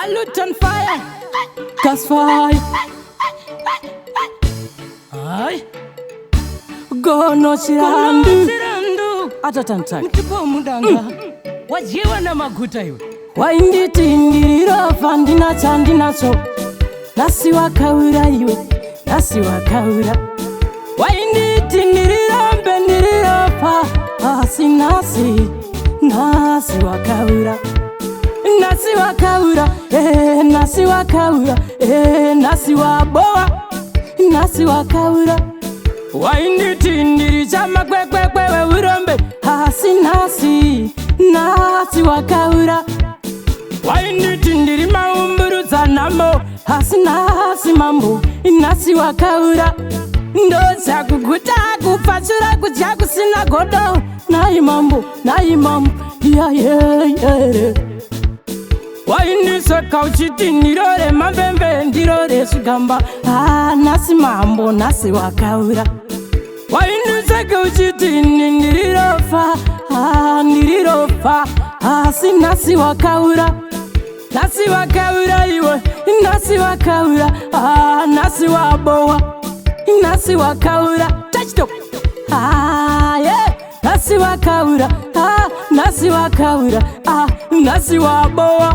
Salute on fire. Gas fire. Aye. Gono Chirandu. Atatantaka. Mtipo mudanga. Wajiwa na maguta yu. Wainditi ngirirofa ndinacha ndinacho. Nasi wakaura iwe. Nasi wakaura. Wainditi ngirirombe ndirirofa. Nasi wakaura. Nasi wakaura. Nasi wakaura. Nasi waboa. Nasi wakaura. Wainditi ndirichama kwekwewe urombe. Nasi wakaura. Wainditi ndiri maumburuza namo. Nasi mambo. Nasi wakaura. Ndoza kuguta kupachura kudya kusina godo. Nai mambo. Yeah. Waindiseka uchiti ndirore mambembe ndirore sugamba. Nasi mambo. Nasi wakaura. Waindiseka uchiti ndirirofa. Ndirirofa. Nasi wakaura. Nasi wakaura iwe. Nasi wakaura. Nasi waboa. Nasi wakaura. Touch yeah. Nasi wakaura. Nasi wakaura. Nasi waboa.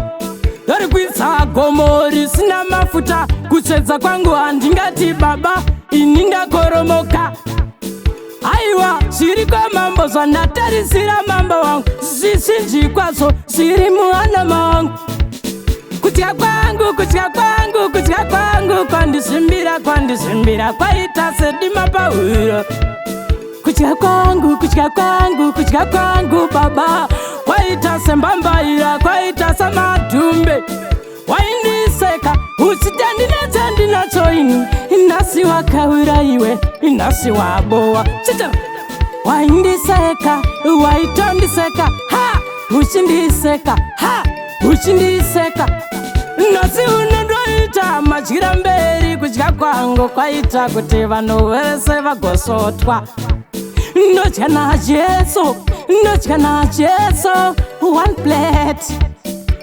Dari kwisa gomori sina mafuta. Kucheza kwangu handingati baba. Ininda koromoka. Aiwa, shiri kwa mambo zwana tarisira mambo wangu. Sisi kwazo, shiri muana mangu. Kutia kwangu. Kwandisimbira, kwa itase dima paura. Kutia kwangu, baba. Kwa itase mbambaira, kwa itase madumbe. Waindiseka, uchitandina choini. Nasi wakaura iwe, nasi waboa. Chita! Waindiseka, waitondiseka. Uchindiseka. Nasi unondoita machira mberi. Kudya kwangu kwaita kuti vanhu vese vagosotwa. Ndodya na Jesu.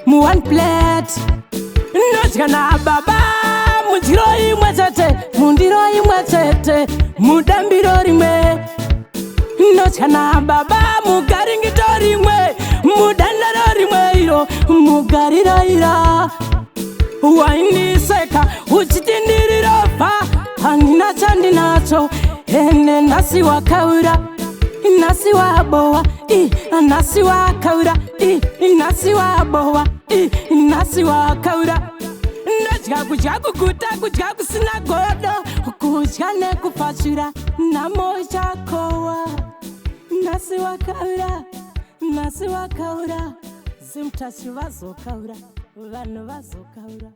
One plate. Ndodya na baba. Mundiro imwe chete. Mudambiro rimwe. Ndodya na baba. Mugaringito rimwe. Mudandaro rimwe iro. Mugarira. Waindiseka uchitindirirofa. Handinacho. Ene nasi wakaura. Nasi waboa. Nasi wakaura. Nasi waboa. Nasi wakaura. Ndodya kudya kusina godo. Kudya nekupachura namo chakowa. Nasi wakaura. Zimtachi vazokaura. Vanhu vazokaura.